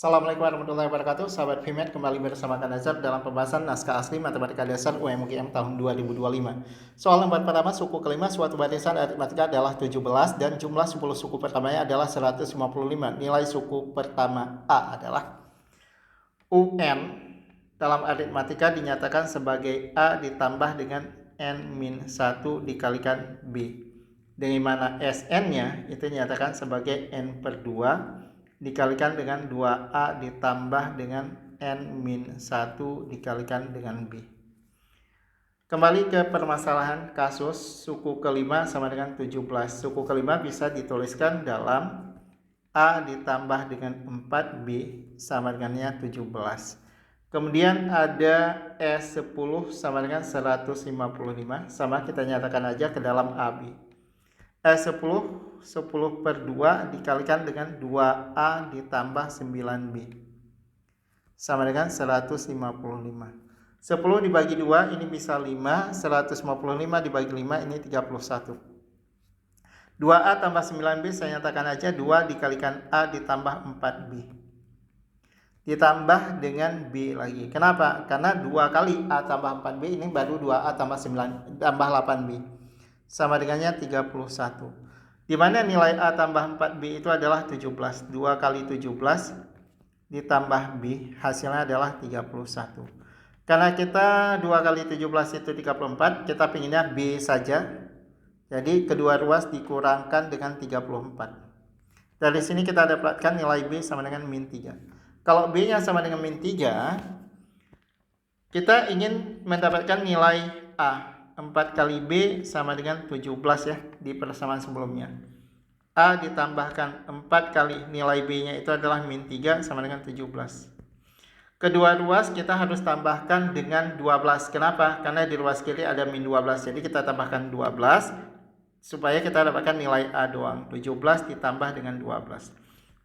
Assalamualaikum warahmatullahi wabarakatuh. Sahabat FIMED, kembali bersama Kak Nazar dalam pembahasan naskah asli matematika dasar UMGM tahun 2025. Soal lembar pertama, suku kelima suatu barisan aritmatika adalah 17 dan jumlah 10 suku pertamanya adalah 155. Nilai suku pertama A adalah UN dalam aritmatika dinyatakan sebagai A ditambah dengan N-1 dikalikan B. Di mana SN-nya itu dinyatakan sebagai N/2 dikalikan dengan 2A ditambah dengan N-1 dikalikan dengan B. Kembali ke permasalahan kasus suku kelima sama dengan 17. Suku kelima bisa dituliskan dalam A ditambah dengan 4B sama dengannya 17. Kemudian ada S10 sama dengan 155, sama kita nyatakan aja ke dalam AB. S10, 10 per 2 dikalikan dengan 2A ditambah 9B sama dengan 155. 10 dibagi 2 ini bisa 5, 155 dibagi 5 ini 31. 2A tambah 9B saya nyatakan aja 2 dikalikan A ditambah 4B ditambah dengan B lagi. Kenapa? Karena 2 kali A tambah 4B ini baru 2A tambah 9 tambah 8B sama dengannya 31. Di mana nilai A tambah 4B itu adalah 17. 2 kali 17 ditambah B hasilnya adalah 31. Karena kita 2 kali 17 itu 34, kita pinginnya B saja. Jadi kedua ruas dikurangkan dengan 34. Dari sini kita dapatkan nilai B sama dengan min 3. Kalau B-nya sama dengan min 3, kita ingin mendapatkan nilai A. 4 kali B sama dengan 17 ya di persamaan sebelumnya. A ditambahkan 4 kali nilai B-nya itu adalah min 3 sama dengan 17. Kedua ruas kita harus tambahkan dengan 12. Kenapa? Karena di ruas kiri ada min 12. Jadi kita tambahkan 12 supaya kita dapatkan nilai A doang. 17 ditambah dengan 12.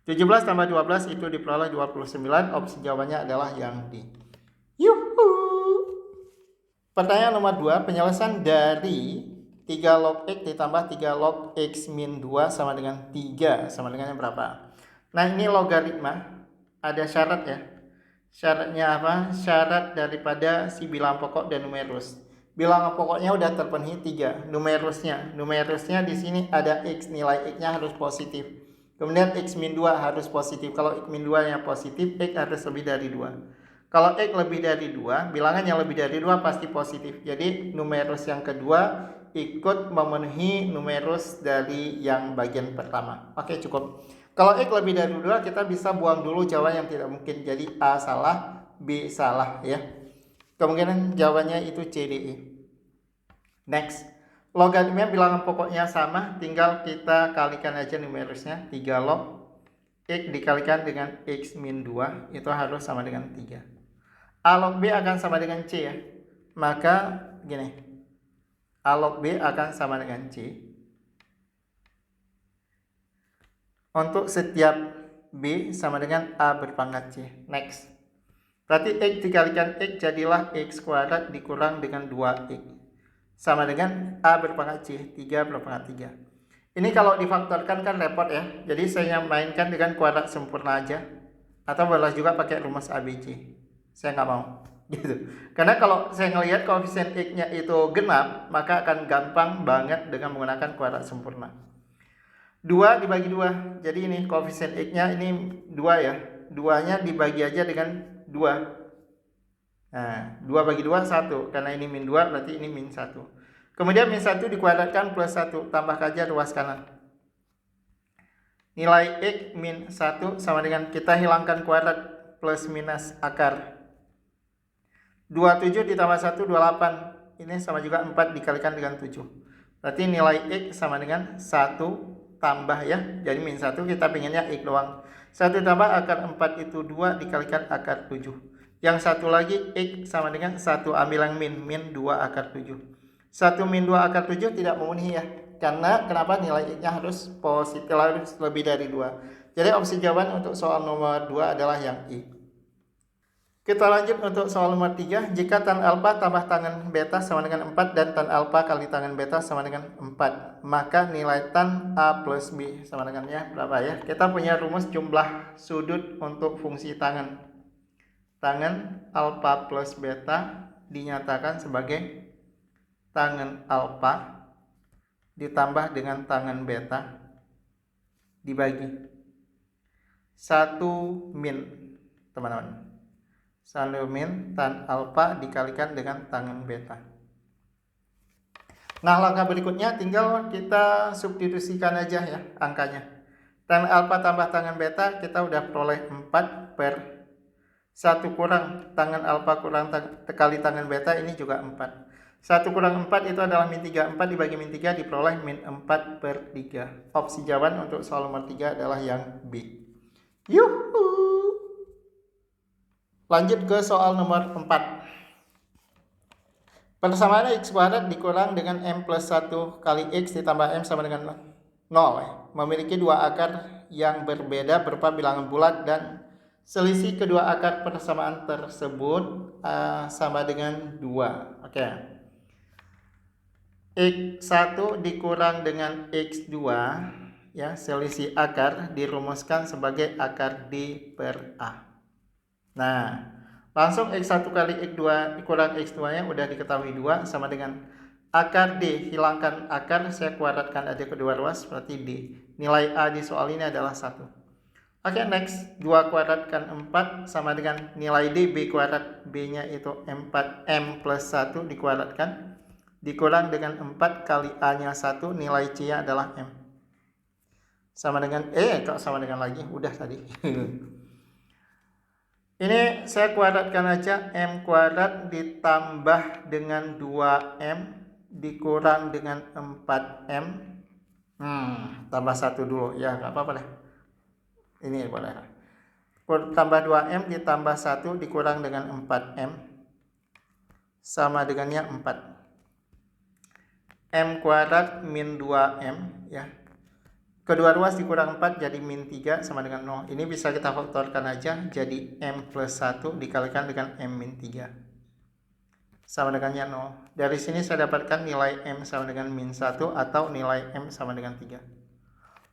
17 tambah 12 itu diperoleh 29. Opsi jawabannya adalah yang D. Yuhu! Pertanyaan nomor 2, penyelesaian dari 3 log X ditambah 3 log X min 2 sama dengan 3 sama dengan berapa? Nah ini logaritma, ada syarat ya. Syaratnya apa? Syarat daripada si bilangan pokok dan numerus. Bilangan pokoknya udah terpenuhi 3, numerusnya di sini ada X, nilai X-nya harus positif. Kemudian X min 2 harus positif. Kalau X min 2 nya positif, X harus lebih dari 2. Kalau X lebih dari 2, bilangan yang lebih dari 2 pasti positif. Jadi numerus yang kedua ikut memenuhi numerus dari yang bagian pertama. Oke, cukup. Kalau X lebih dari 2, kita bisa buang dulu jawaban yang tidak mungkin. Jadi A salah, B salah ya. Kemungkinan jawabannya itu C, D, E. Next. Logaritma bilangan pokoknya sama, tinggal kita kalikan aja numerusnya. 3 log X dikalikan dengan X min 2 itu harus sama dengan 3. A log B akan sama dengan C ya. Maka gini. A log B akan sama dengan C. Untuk setiap B sama dengan A berpangkat C. Next. Berarti X dikalikan X jadilah X kuadrat dikurang dengan 2X. Sama dengan A berpangkat C. 3 berpangkat 3. Ini kalau difaktorkan kan repot ya. Jadi saya mainkan dengan kuadrat sempurna aja. Atau boleh juga pakai rumus ABC. Saya nggak mau gitu. Karena kalau saya ngelihat koefisien X-nya itu genap, maka akan gampang banget dengan menggunakan kuadrat sempurna. 2 dibagi 2. Jadi ini koefisien X-nya ini 2 ya. 2-nya dibagi aja dengan 2. Nah, 2 bagi 2 1. Karena ini min 2 berarti ini min 1. Kemudian min 1 dikuadratkan plus 1. Tambah aja ruas kanan. Nilai X min 1 sama dengan kita hilangkan kuadrat plus minus akar. 27 ditambah 1, 28. Ini sama juga 4 dikalikan dengan 7. Berarti nilai X sama dengan 1 tambah ya. Jadi min 1 kita pengennya X doang. 1 tambah akar 4 itu 2 dikalikan akar 7. Yang satu lagi X sama dengan 1 ambil yang min 2 akar 7. 1 min 2 akar 7 tidak memenuhi ya. Karena kenapa nilai X-nya harus positif, harus lebih dari 2. Jadi opsi jawaban untuk soal nomor 2 adalah yang E. Kita lanjut untuk soal nomor 3. Jika tan alfa tambah tangen beta sama dengan 4 dan tan alfa kali tangen beta sama dengan 4, maka nilai tan A plus B sama dengan berapa ya? Kita punya rumus jumlah sudut untuk fungsi tangen. Tangen alfa plus beta dinyatakan sebagai tangen alfa ditambah dengan tangen beta dibagi 1 min, teman-teman. 1 min tan alfa dikalikan dengan tangen beta. Nah, langkah berikutnya tinggal kita substitusikan aja ya angkanya. Tan alfa tambah tangen beta kita udah peroleh 4 per 1 kurang tangen alfa kurang kali tangen beta ini juga 4. 1 kurang 4 itu adalah min 3. 4 dibagi min 3 diperoleh min 4 per 3. Opsi jawaban untuk soal nomor 3 adalah yang B. Yuhu. Lanjut ke soal nomor 4. Persamaan x kuadrat dikurang dengan m plus 1 kali x ditambah m sama dengan 0 memiliki dua akar yang berbeda berupa bilangan bulat dan selisih kedua akar persamaan tersebut sama dengan 2. Oke. X1 dikurang dengan x2 ya, selisih akar dirumuskan sebagai akar D per A. Nah, langsung X1 kali X2 dikurang X2 nya udah diketahui 2 sama dengan akar D, hilangkan akar, saya kuadratkan aja kedua ruas berarti D. Nilai A di soal ini adalah 1. Oke, next, 2 kuadratkan 4 sama dengan nilai D, B kuadrat, B nya itu 4, M plus 1 dikuadratkan dikurang dengan 4 kali A nya 1, nilai C nya adalah M sama dengan kok sama dengan lagi, udah tadi. Ini saya kuadratkan aja, M kuadrat ditambah dengan 2M dikurang dengan 4M. Tambah 1 dulu. Ya, nggak apa-apa deh. Ini boleh. Tambah 2M ditambah 1 dikurang dengan 4M. Sama dengannya 4. M kuadrat min 2M. Ya. Kedua ruas dikurang 4 jadi min 3 sama dengan 0. Ini bisa kita faktorkan aja jadi M plus 1 dikalikan dengan M min 3. Sama dengannya 0. Dari sini saya dapatkan nilai M sama dengan min 1 atau nilai M sama dengan 3.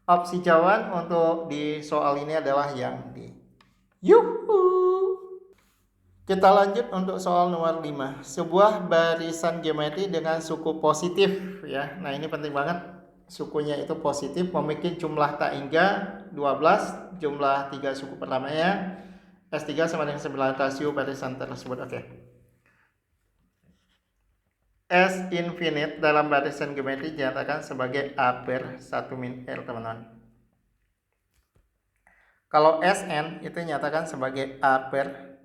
Opsi jawaban untuk di soal ini adalah yang D. Yuhu! Kita lanjut untuk soal nomor 5. Sebuah barisan geometri dengan suku positif ya. Nah, ini penting banget. Sukunya itu positif, memiliki jumlah tak hingga 12, jumlah 3 suku pertamanya S3 sama dengan 9 rasio barisan tersebut. Oke. S infinite dalam barisan geometri dinyatakan sebagai A per 1 min R, teman-teman. Kalau Sn itu dinyatakan sebagai A per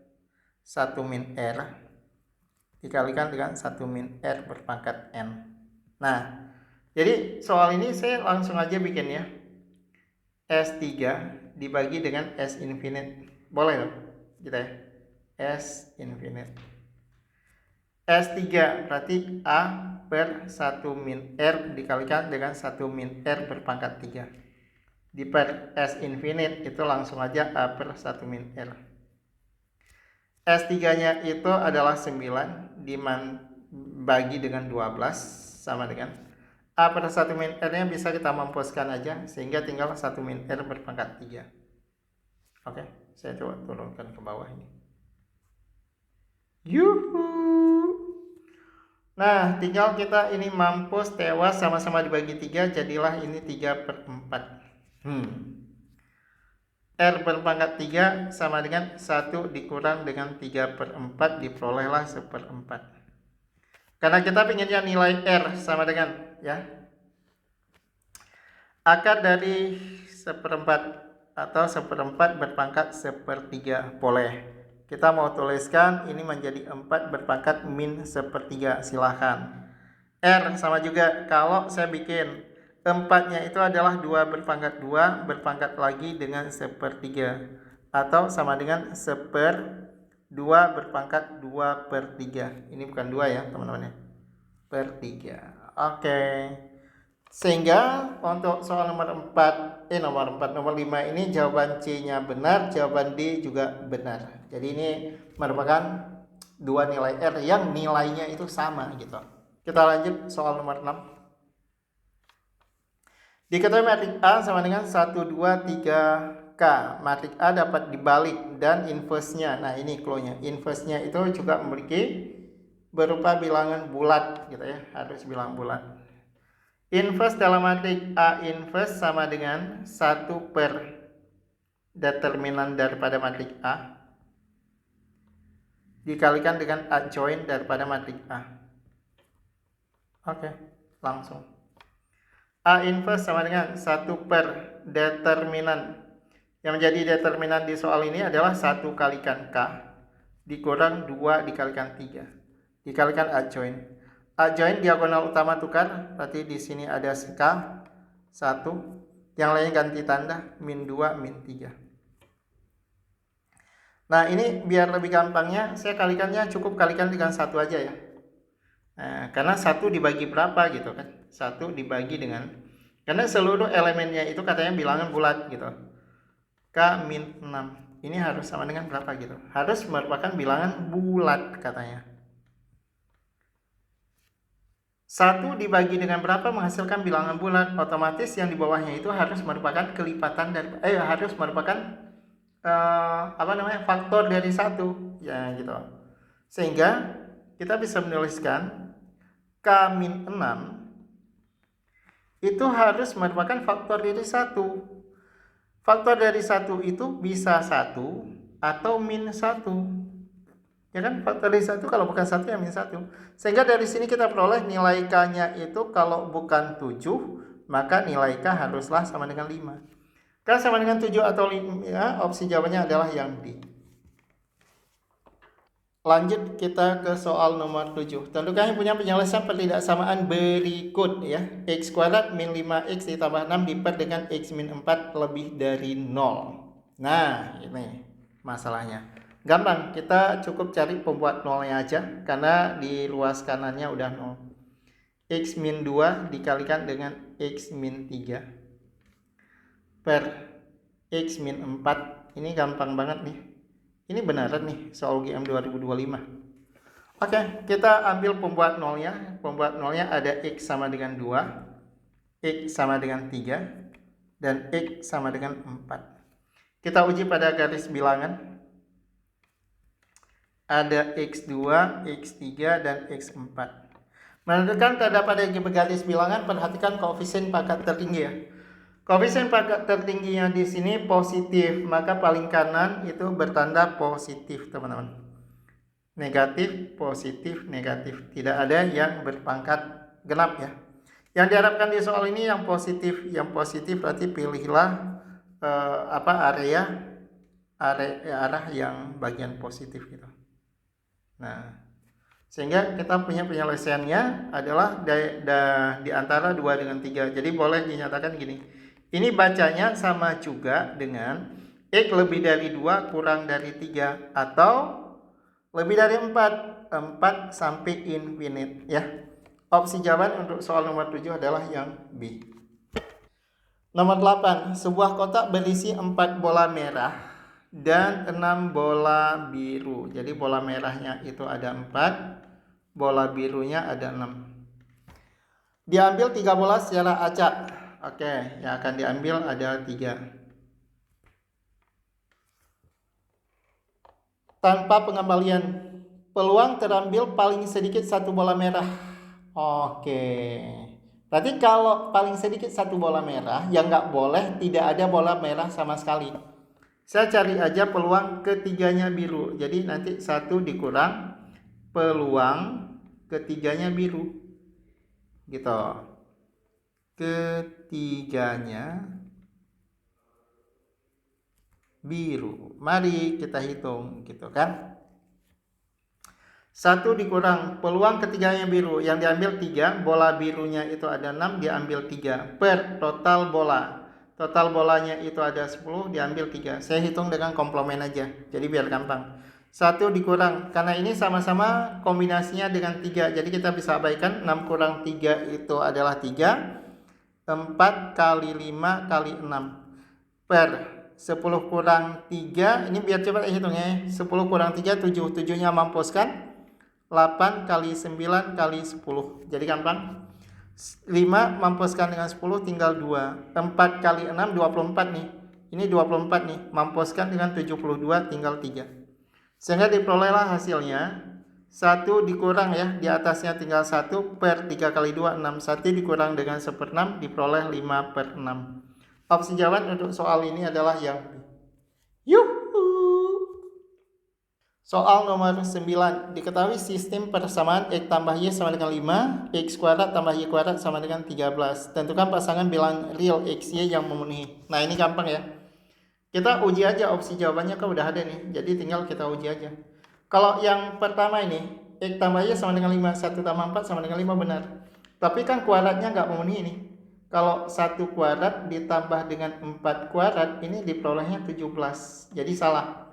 1 min R dikalikan dengan 1 min R berpangkat N. Nah, jadi soal ini saya langsung aja bikin ya. S3 dibagi dengan S infinite. Boleh dong kita ya. S infinite. S3 berarti A per 1 min R dikalikan dengan 1 min R berpangkat 3. Di per S infinite itu langsung aja A per 1 min R. S3 nya itu adalah 9 dibagi dengan 12 sama dengan A per 1 min R nya bisa kita mampuskan aja sehingga tinggal 1 min R berpangkat 3. Oke, saya coba turunkan ke bawah ini. Yuhu. Nah, tinggal kita ini mampus tewas sama-sama dibagi 3, jadilah ini 3 per 4. R berpangkat 3 sama dengan 1 dikurang dengan 3 per 4 diperolehlah 1/4. Karena kita pinginnya nilai R sama dengan ya akar dari 1/4 atau 1/4 berpangkat 1/3 boleh. Kita mau tuliskan ini menjadi 4 berpangkat min 1/3, silahkan. R sama juga, kalau saya bikin 4-nya itu adalah 2 berpangkat 2 berpangkat lagi dengan 1/3 atau sama dengan 1/2 berpangkat 2/3. Ini bukan 2 ya teman-teman ya, per 3. Oke. Sehingga untuk soal nomor 5 ini jawaban C-nya benar, jawaban D juga benar. Jadi ini merupakan dua nilai R yang nilainya itu sama gitu. Kita lanjut soal nomor 6. Diketahui matrik A sama dengan 1, 2, 3K. Matrik A dapat dibalik dan inverse-nya. Nah, ini clue-nya. Inverse-nya itu juga memiliki berupa bilangan bulat gitu ya, harus bilangan bulat. Inverse dalam matrik A inverse sama dengan 1 per determinan daripada matrik A dikalikan dengan adjoint daripada matrik A. Oke, langsung. A inverse sama dengan 1 per determinan. Yang menjadi determinan di soal ini adalah 1 kalikan K dikurang 2 dikalikan 3 dikalikan adjoint. Adjoint diagonal utama tukar, berarti di sini ada K 1, yang lainnya ganti tanda, min 2, min 3. Nah, ini biar lebih gampangnya, saya kalikannya cukup kalikan dengan 1 aja ya. Nah, karena 1 dibagi berapa gitu kan, 1 dibagi dengan, karena seluruh elemennya itu katanya bilangan bulat gitu. K min 6, ini harus sama dengan berapa gitu, harus merupakan bilangan bulat katanya. 1 dibagi dengan berapa menghasilkan bilangan bulat, otomatis yang di bawahnya itu harus merupakan kelipatan dari harus merupakan faktor dari 1 ya gitu. Sehingga kita bisa menuliskan K min 6 itu harus merupakan faktor dari 1. Faktor dari 1 itu bisa 1 atau min 1. Ya kan, faktor dari 1 kalau bukan 1 ya min 1. Sehingga dari sini kita peroleh nilai K-nya itu kalau bukan 7, maka nilai K haruslah sama dengan 5. K sama dengan 7 atau 5, ya, opsi jawabannya adalah yang D. Lanjut kita ke soal nomor 7. Tentukan yang punya penyelesaian pertidaksamaan berikut ya. X kuadrat min 5x ditambah 6 diper dengan x min 4 lebih dari 0. Nah, ini masalahnya. Gampang, kita cukup cari pembuat nolnya aja karena di luas kanannya udah 0. X min 2 dikalikan dengan X min 3 per X min 4. Ini gampang banget nih. Ini beneran nih soal UGM 2025. Oke, kita ambil pembuat nolnya. Pembuat nolnya ada X sama dengan 2, X sama dengan 3, dan X sama dengan 4. Kita uji pada garis bilangan. Ada X2, X3, dan X4. Menentukan terdapat dari garis bilangan, perhatikan koefisien pangkat tertinggi ya. Koefisien pangkat tertingginya di sini positif, maka paling kanan itu bertanda positif, teman-teman. Negatif, positif, negatif. Tidak ada yang berpangkat genap ya. Yang diharapkan di soal ini yang positif. Yang positif berarti pilihlah arah yang bagian positif gitu. Nah, sehingga kita punya penyelesaiannya adalah di antara 2 dengan 3. Jadi boleh dinyatakan gini. Ini bacanya sama juga dengan X lebih dari 2 kurang dari 3 atau lebih dari 4. 4 sampai infinite ya. Opsi jawaban untuk soal nomor 7 adalah yang B. Nomor 8. Sebuah kotak berisi 4 bola merah dan 6 bola biru. Jadi bola merahnya itu ada 4, bola birunya ada 6. Diambil 3 bola secara acak. Oke, yang akan diambil ada 3. Tanpa pengembalian, peluang terambil paling sedikit 1 bola merah. Oke, berarti kalau paling sedikit 1 bola merah, yang nggak boleh tidak ada bola merah sama sekali. Saya cari aja peluang ketiganya biru. Jadi nanti 1 dikurang peluang ketiganya biru. Gitu. Ketiganya biru. Mari kita hitung gitu kan. 1 dikurang peluang ketiganya biru. Yang diambil 3, bola birunya itu ada 6, diambil 3 per total bola. Total bolanya itu ada 10, diambil 3. Saya hitung dengan komplement aja. Jadi biar gampang. 1 dikurang, karena ini sama-sama kombinasinya dengan 3. Jadi kita bisa abaikan 6 kurang 3 itu adalah 3. 4 kali 5 kali 6 per 10 kurang 3, ini biar cepat hitungnya. 10 kurang 3 7, 7-nya mampuskan. 8 kali 9 kali 10. Jadi gampang. 5 mampuskan dengan 10 tinggal 2. 4 kali 6 24 nih. Ini 24 nih, mampuskan dengan 72 tinggal 3. Sehingga diperolehlah hasilnya 1 dikurang ya, di atasnya tinggal 1 per 3 kali 2 6. 1 dikurang dengan 1/6 diperoleh 5/6. Opsi jawaban untuk soal ini adalah yang B. Yuhu. Soal nomor 9. Diketahui sistem persamaan X tambah Y sama dengan 5, X kuadrat tambah Y kuadrat sama dengan 13. Tentukan pasangan bilangan real X, Y yang memenuhi. Nah ini gampang ya. Kita uji aja opsi jawabannya kan udah ada nih. Jadi tinggal kita uji aja. Kalau yang pertama ini, X tambah Y sama dengan 5, 1 tambah 4 sama dengan 5 benar. Tapi kan kuadratnya nggak memenuhi ini. Kalau 1 kuadrat ditambah dengan 4 kuadrat, ini diperolehnya 17. Jadi salah.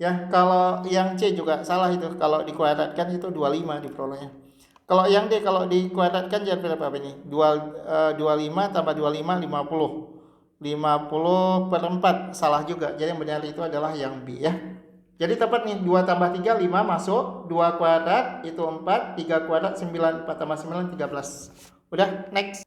Ya, kalau yang C juga salah itu. Kalau dikuadratkan itu 25 diperolehnya. Kalau yang D, kalau dikuadratkan jadi berapa ini? 25 tambah 25, 50. 50 per 4 salah juga. Jadi yang benar itu adalah yang B ya. Jadi tepat nih, 2 tambah 3 5 masuk, 2 kuadrat itu 4, 3 kuadrat 9, 4 tambah 9 13. Udah, next.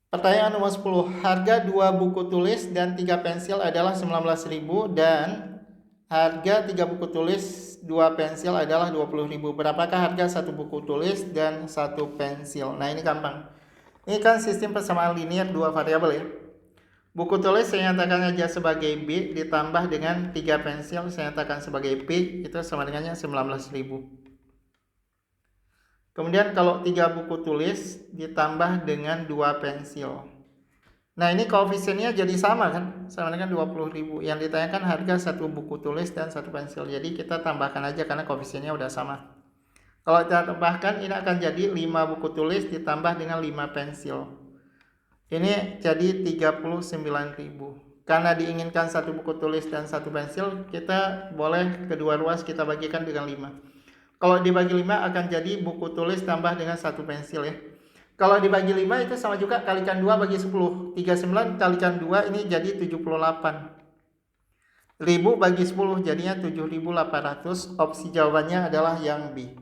Pertanyaan nomor 10. Harga 2 buku tulis dan 3 pensil adalah 19.000 dan harga 3 buku tulis 2 pensil adalah 20.000. Berapakah harga 1 buku tulis dan 1 pensil? Nah, ini gampang. Ini kan sistem persamaan linear 2 variabel ya. Buku tulis saya nyatakan aja sebagai B ditambah dengan 3 pensil saya nyatakan sebagai P, itu sama dengannya 19.000. Kemudian kalau 3 buku tulis ditambah dengan 2 pensil. Nah ini koefisiennya jadi sama kan, sama dengan 20.000. Yang ditanyakan harga 1 buku tulis dan 1 pensil. Jadi kita tambahkan aja karena koefisiennya udah sama. Kalau kita tambahkan ini akan jadi 5 buku tulis ditambah dengan 5 pensil. Ini jadi 39.000. Karena diinginkan 1 buku tulis dan 1 pensil, kita boleh kedua ruas kita bagikan dengan 5. Kalau dibagi 5 akan jadi buku tulis tambah dengan 1 pensil ya. Kalau dibagi 5 itu sama juga kalikan 2 bagi 10. 39 kalikan 2 ini jadi 78. 1000 bagi 10 jadinya 7.800. Opsi jawabannya adalah yang B.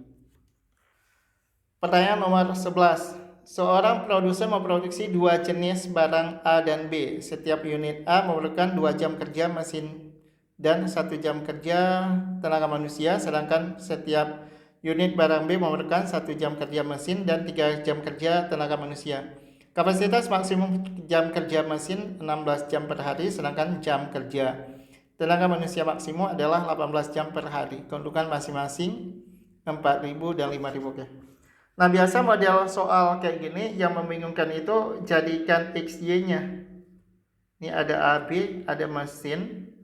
Pertanyaan nomor 11. Seorang produsen memproduksi 2 jenis barang A dan B. Setiap unit A memerlukan 2 jam kerja mesin dan 1 jam kerja tenaga manusia, sedangkan setiap unit barang B memerlukan 1 jam kerja mesin dan 3 jam kerja tenaga manusia. Kapasitas maksimum jam kerja mesin 16 jam per hari, sedangkan jam kerja tenaga manusia maksimum adalah 18 jam per hari. Keuntungan masing-masing 4.000 dan 5.000. Oke. Nah biasa model soal kayak gini yang membingungkan itu jadikan XY-nya. Ini ada AB, ada mesin,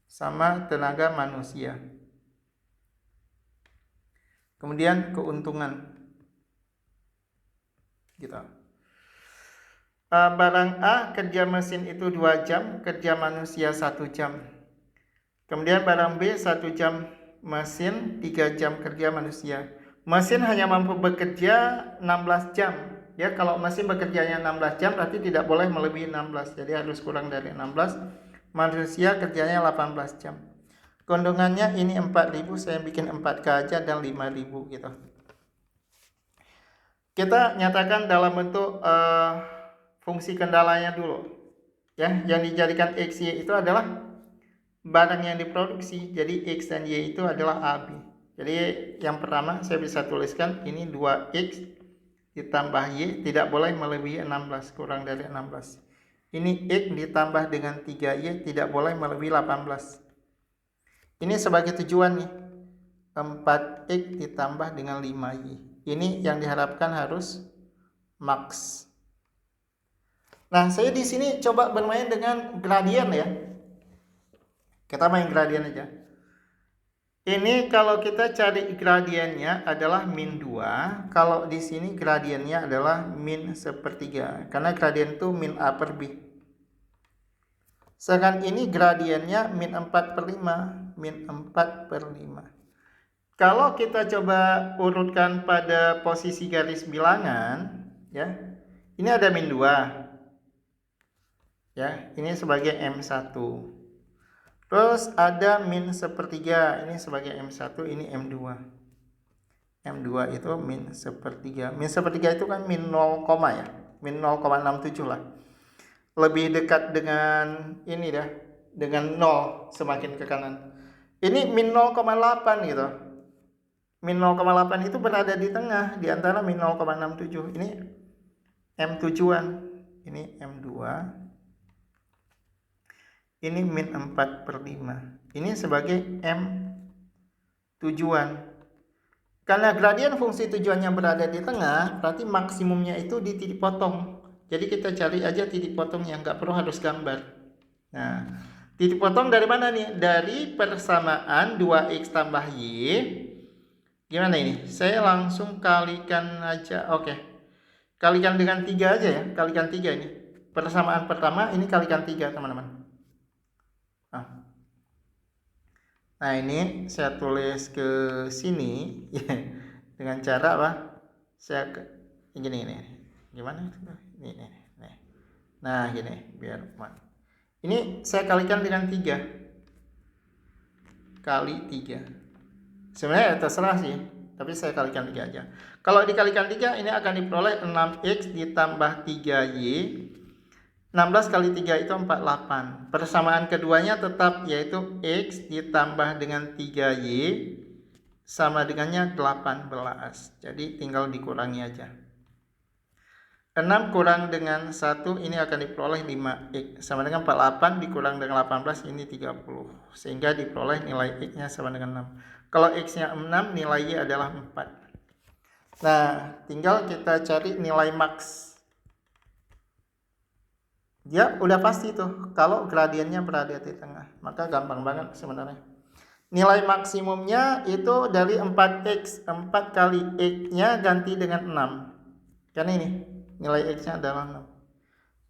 sama tenaga manusia. Kemudian keuntungan. Gitu. Barang A kerja mesin itu 2 jam, kerja manusia 1 jam. Kemudian barang B 1 jam mesin, 3 jam kerja manusia. Mesin hanya mampu bekerja 16 jam. Ya, kalau mesin bekerjanya 16 jam berarti tidak boleh melebihi 16. Jadi harus kurang dari 16. Manusia kerjanya 18 jam. Keuntungannya ini 4.000, saya bikin 4K aja dan 5.000 gitu. Kita nyatakan dalam bentuk fungsi kendalanya dulu. Ya, yang dijadikan XY itu adalah barang yang diproduksi, jadi X dan Y itu adalah AB. Jadi yang pertama saya bisa tuliskan ini 2X ditambah Y tidak boleh melebihi 16, kurang dari 16. Ini X ditambah dengan 3Y tidak boleh melebihi 18. Ini sebagai tujuan nih, 4X ditambah dengan 5Y. Ini yang diharapkan harus max. Nah saya di sini coba bermain dengan gradien ya. Kita main gradien aja. Ini kalau kita cari gradiennya adalah min 2. Kalau di sini gradiennya adalah min 1/3. Karena gradien itu min A per B. Sedangkan ini gradiennya min 4/5. Min 4/5. Kalau kita coba urutkan pada posisi garis bilangan, ya. Ini ada min 2. Ya, ini sebagai M1. Terus ada min sepertiga, ini sebagai M1, ini M2. M2 itu min sepertiga. Min sepertiga itu kan min 0, ya. Min 0,67 lah. Lebih dekat dengan ini dah, dengan 0 semakin ke kanan. Ini min 0,8 gitu. Min 0,8 itu berada di tengah di antara min 0,67. Ini M7-an. Ini M2. Ini min 4/5. Ini sebagai M7-an. Karena gradien fungsi tujuannya berada di tengah, berarti maksimumnya itu di titik potong. Jadi kita cari aja titik potong yang nggak perlu harus gambar. Nah, titik potong dari mana nih? Dari persamaan 2x tambah y. Gimana ini? Saya langsung kalikan aja. Oke. Kalikan dengan 3 aja ya. Kalikan 3 ini. Persamaan pertama ini kalikan 3, teman-teman. Nah, ini saya tulis ke sini dengan cara apa? Saya gini. Gimana? Ini. Nah, gini biar ini saya kalikan dengan 3 kali 3. Sebenarnya terserah sih, tapi saya kalikan 3 aja. Kalau dikalikan 3 ini akan diperoleh 6x ditambah 3y. 16 kali 3 itu 48. Persamaan keduanya tetap, yaitu x ditambah dengan 3y sama dengannya 18. Jadi tinggal dikurangi aja. 6 kurang dengan 1 ini akan diperoleh 5x sama dengan 48 dikurang dengan 18 ini 30. Sehingga diperoleh nilai x-nya sama dengan 6. Kalau x-nya 6, nilai y adalah 4. Nah, tinggal kita cari nilai max. Ya udah pasti tuh kalau gradiennya berada di tengah, maka gampang banget sebenarnya. Nilai maksimumnya itu dari 4x, 4 kali x-nya ganti dengan 6. Kan ini nilai x-nya adalah 6.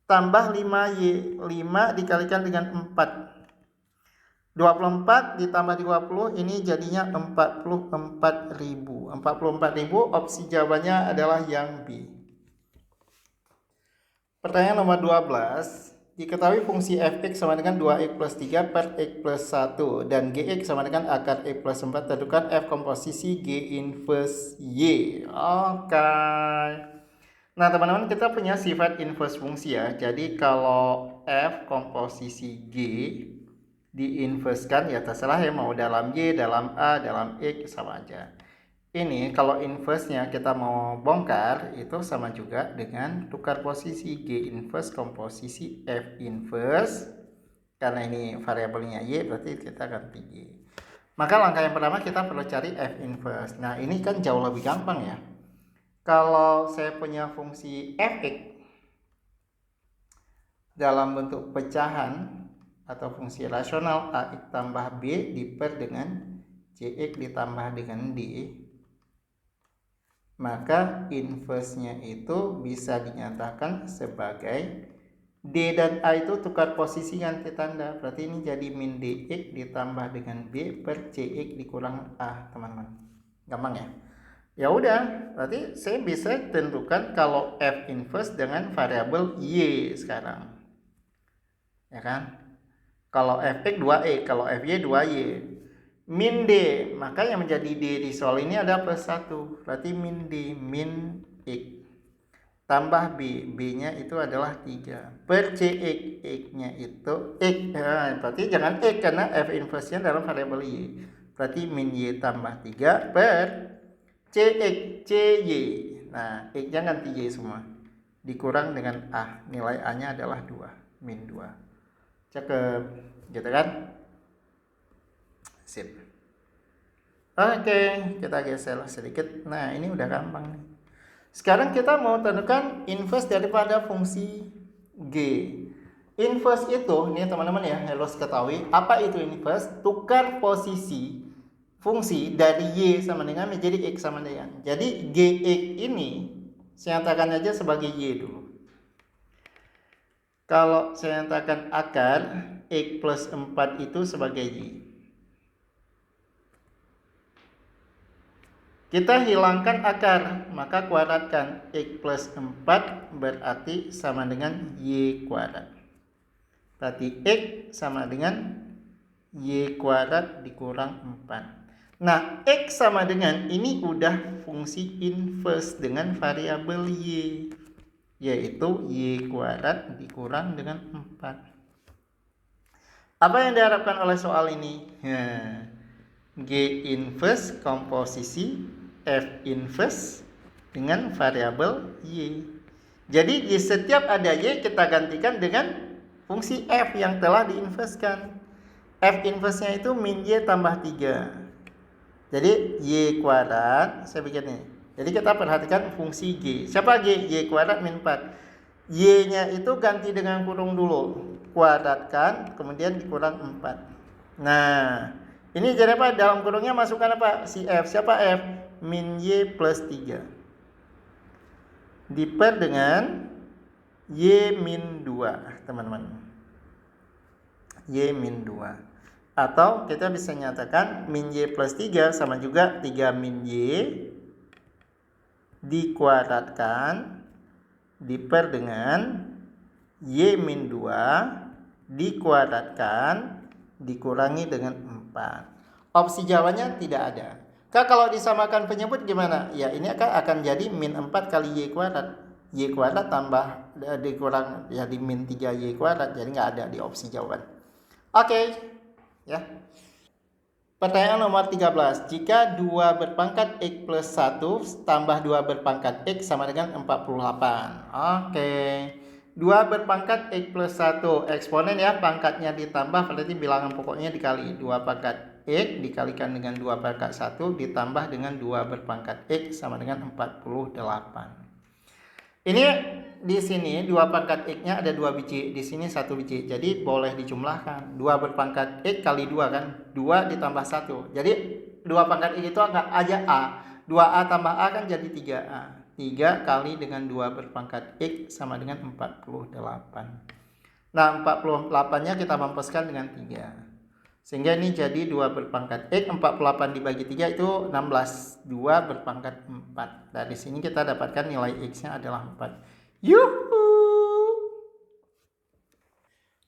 Tambah 5y, 5 dikalikan dengan 4. 24 ditambah 20 ini jadinya 44.000. 44.000 opsi jawabannya adalah yang B. Pertanyaan nomor 12. Diketahui fungsi fx sama dengan 2x plus 3 per x plus 1 dan gx sama dengan akar x plus 4. Tentukan f komposisi g inverse y. Oke. Nah, teman-teman, kita punya sifat inverse fungsi ya. Jadi kalau f komposisi g diinverskan ya terserah ya, mau dalam y, dalam a, dalam x sama aja. Ini kalau inverse-nya kita mau bongkar itu sama juga dengan tukar posisi G inverse komposisi F inverse. Karena ini variabelnya Y berarti kita ganti Y. Maka langkah yang pertama kita perlu cari F inverse. Nah, ini kan jauh lebih gampang ya. Kalau saya punya fungsi Fx dalam bentuk pecahan atau fungsi rasional Ax tambah B diper dengan Cx ditambah dengan D, maka inverse-nya itu bisa dinyatakan sebagai D dan A itu tukar posisi ganti tanda. Berarti ini jadi min dx ditambah dengan B per Cx dikurang A, teman-teman. Gampang ya? Ya udah, berarti saya bisa tentukan kalau F inverse dengan variabel Y sekarang. Ya kan? Kalau Fx 2e, kalau Fy 2y. Min D, maka yang menjadi D di soal ini ada plus 1. Berarti min D, min X. Tambah B, B-nya itu adalah 3. Per Cx, X-nya itu X. Berarti jangan X karena F inverse-nya dalam variabel Y. Berarti min Y tambah 3 per Cx, Cy. Nah, X-nya ganti Y semua. Dikurang dengan A. Nilai A-nya adalah 2. Min 2. Cakep. Gitu kan? Sip. Oke, kita geser sedikit. Nah, ini udah gampang nih. Sekarang kita mau tentukan inverse daripada fungsi G. Inverse itu, nih teman-teman ya, harus ketahui apa itu inverse. Tukar posisi fungsi dari Y sama dengan menjadi X sama dengan. Jadi Gx ini saya nyatakan aja sebagai Y dulu. Kalau saya nyatakan akar X plus 4 itu sebagai Y. Kita hilangkan akar, maka kuadratkan. X plus 4 berarti sama dengan Y kuadrat. Berarti X sama dengan Y kuadrat dikurang 4. Nah, X sama dengan ini udah fungsi inverse dengan variabel Y, yaitu Y kuadrat dikurang dengan 4. Apa yang diharapkan oleh soal ini? G inverse komposisi F inverse dengan variabel Y. Jadi di setiap ada Y kita gantikan dengan fungsi F yang telah diinverskan. F inverse-nya itu min Y tambah 3. Jadi Y kuadrat, saya bikin ini. Jadi kita perhatikan fungsi G. Siapa G? Y kuadrat min 4. Y-nya itu ganti dengan kurung dulu. Kuadratkan, kemudian dikurang 4. Nah, ini jadi apa? Dalam kurungnya masukkan apa? Si F. Siapa F? Min Y plus 3. Diper dengan Y min 2, teman-teman. Y min 2. Atau kita bisa nyatakan min Y plus 3 sama juga 3 min Y dikuadratkan diper dengan Y min 2 dikuadratkan dikurangi dengan 4. Opsi jawabannya tidak ada. Kalau disamakan penyebut gimana? Ya ini akan jadi min 4 kali Y kuadrat. Y kuadrat tambah dikurang jadi min 3 Y kuadrat. Jadi nggak ada di opsi jawaban. Oke. Ya. Pertanyaan nomor 13. Jika 2 berpangkat X plus 1 tambah 2 berpangkat X sama dengan 48. Oke. 2 berpangkat X plus 1. Eksponen ya, pangkatnya ditambah berarti bilangan pokoknya dikali. 2 pangkat X dikalikan dengan 2 pangkat 1 ditambah dengan 2 berpangkat X sama dengan 48. Ini di sini 2 pangkat X-nya ada 2 biji, di sini 1 biji. Jadi boleh dijumlahkan. 2 berpangkat X kali 2 kan? 2 ditambah 1. Jadi 2 pangkat X itu aja A. 2A tambah A kan jadi 3A. 3 kali dengan 2 berpangkat X sama dengan 48. Nah, 48-nya kita mampuskan dengan 3. Sehingga ini jadi 2 berpangkat X, 48 dibagi 3 itu 16. 2 berpangkat 4. Dari sini kita dapatkan nilai X-nya adalah 4. Yuhu!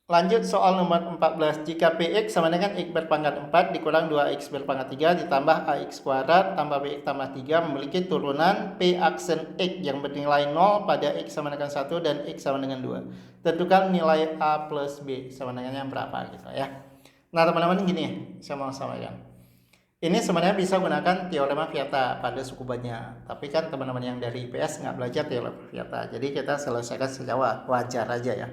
Lanjut soal nomor 14. Jika Px sama dengan X berpangkat 4 dikurang 2X berpangkat 3 ditambah AX kuadrat tambah BX tambah 3 memiliki turunan P aksen X yang bernilai 0 pada X sama dengan 1 dan X sama dengan 2. Tentukan nilai A plus B sama dengannya berapa gitu ya. Nah teman-teman gini, saya mau sampaikan. Ini sebenarnya bisa gunakan teorema Vieta pada suku banyak. Tapi kan teman-teman yang dari IPS nggak belajar teorema Vieta. Jadi kita selesaikan secara wajar aja ya.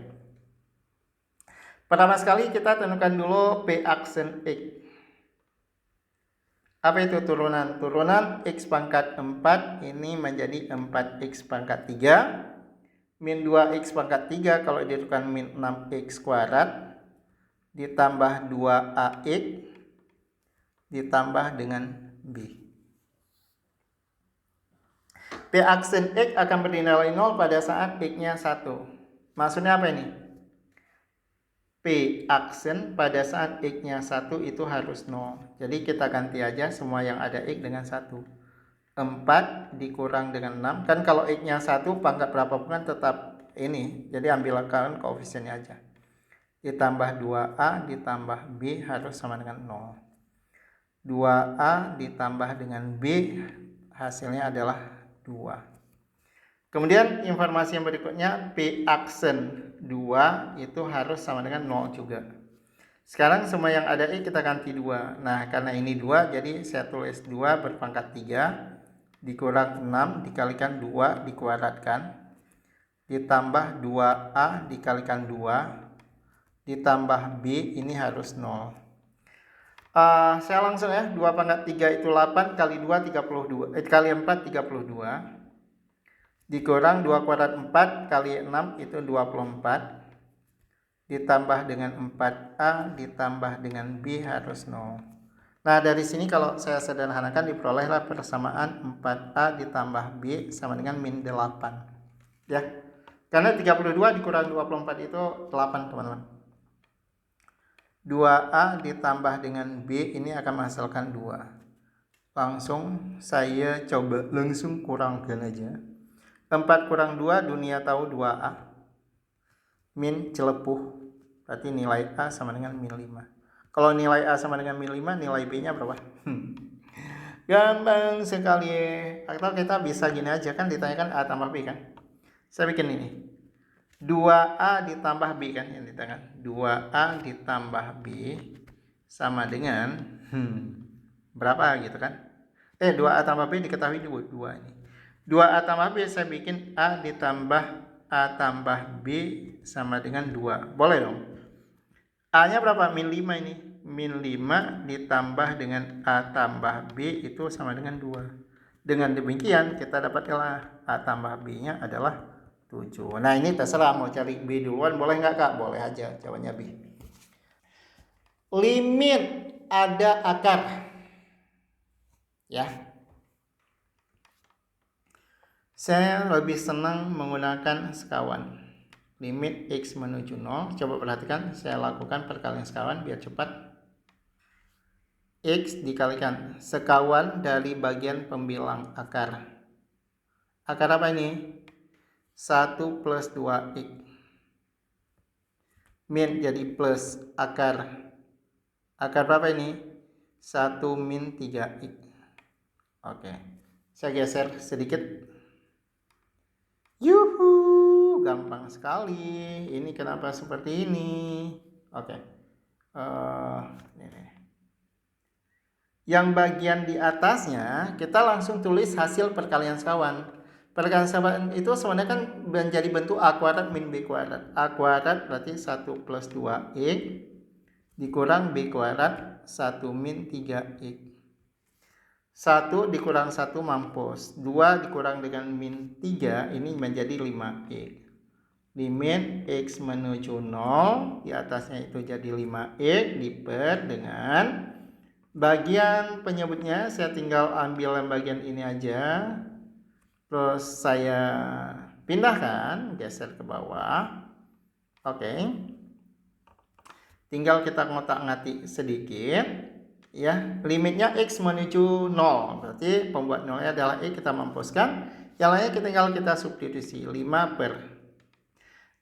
Pertama sekali kita tentukan dulu P aksen X. Apa itu turunan? Turunan X pangkat 4 ini menjadi 4X pangkat 3. Min 2X pangkat 3 kalau ditentukan min 6X kuadrat. Ditambah 2AX. Ditambah dengan B. P aksen X akan bernilai 0 pada saat X-nya 1. Maksudnya apa ini? P aksen pada saat X-nya 1 itu harus 0. Jadi kita ganti aja semua yang ada X dengan 1. 4 dikurang dengan 6. Kan kalau X-nya 1 pangkat berapapun kan tetap ini. Jadi ambil kalian koefisiennya aja. Ditambah 2A ditambah B harus sama dengan 0. 2A ditambah dengan B hasilnya adalah 2. Kemudian informasi yang berikutnya P aksen 2 itu harus sama dengan 0 juga. Sekarang semua yang ada X kita ganti 2. Nah karena ini 2 jadi saya tulis 2 berpangkat 3 dikurang 6 dikalikan 2 dikuadratkan ditambah 2A dikalikan 2 ditambah B ini harus 0. Saya langsung ya, 2 pangkat 3 itu 8 kali 2 32 kali 4 32 dikurang 2 kuadrat 4 kali 6 itu 24 ditambah dengan 4A ditambah dengan B harus 0. Nah dari sini kalau saya sederhanakan diperolehlah persamaan 4A ditambah B sama dengan min 8 ya, karena 32 dikurang 24 itu 8 teman-teman. 2A ditambah dengan B ini akan menghasilkan 2. Langsung saya coba langsung kurangkan aja. 4 kurang 2 dunia tahu 2A. Min celepuh. Berarti nilai A sama dengan min 5. Kalau nilai A sama dengan min 5, nilai B-nya berapa? Gampang sekali. Atau kita bisa gini aja, kan ditanyakan A tambah B kan. Saya bikin ini. 2A ditambah B kan yang ditanyakan. 2A ditambah B sama dengan berapa gitu kan. 2A tambah B diketahui 2 ini. 2A tambah B saya bikin A ditambah A tambah B sama dengan 2. Boleh dong. A-nya berapa? Min 5 ini. Min 5 ditambah dengan A tambah B itu sama dengan 2. Dengan demikian kita dapatlah A tambah B-nya adalah 7. Nah ini terserah mau cari B duluan boleh nggak Kak? Boleh aja, jawabannya B. Limit ada akar. Ya. Saya lebih senang menggunakan sekawan. Limit X menuju 0. Coba perhatikan, saya lakukan perkalian sekawan biar cepat. X dikalikan sekawan dari bagian pembilang akar. Akar apa ini? 1 plus 2X. Min jadi plus akar. Akar berapa ini? 1 min 3X. Oke. Saya geser sedikit. Yuhu, gampang sekali. Ini kenapa seperti ini? Oke. Yang bagian di atasnya kita langsung tulis hasil perkalian sekawan. Perkalian sekawan itu sebenarnya kan menjadi bentuk A kuadrat min B kuadrat. A kuadrat berarti 1 plus 2X dikurang B kuadrat 1 min 3X. 1 dikurang 1 mampus. 2 dikurang dengan min 3 ini menjadi 5X. Limit X menuju 0. Di atasnya itu jadi 5X diper dengan bagian penyebutnya. Saya tinggal ambil yang bagian ini aja. Terus saya pindahkan. Geser ke bawah. Oke. Tinggal kita ngotak-ngatik sedikit. Ya, limitnya X menuju 0. Berarti pembuat 0-nya adalah X, kita mampuskan. Yang lainnya tinggal kita substitusi 5 per.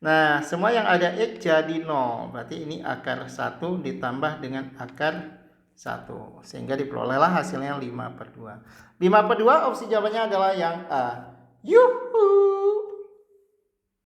Nah, semua yang ada X jadi 0. Berarti ini akar 1 ditambah dengan akar 1. Sehingga diperolehlah hasilnya 5 per 2. 5 per 2 opsi jawabannya adalah yang A. Yuhu!